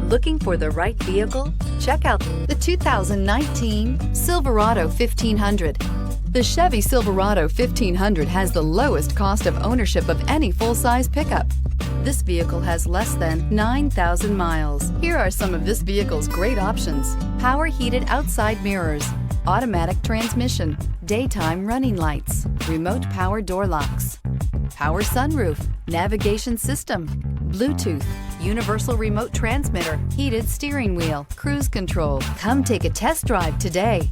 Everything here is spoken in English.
Looking for the right vehicle? Check out the 2019 Silverado 1500. The Chevy Silverado 1500 has the lowest cost of ownership of any full-size pickup. This vehicle has less than 9,000 miles. Here are some of this vehicle's great options: power heated outside mirrors, automatic transmission, daytime running lights, remote power door locks, power sunroof, navigation system, Bluetooth, universal remote transmitter, heated steering wheel, cruise control. Come take a test drive today.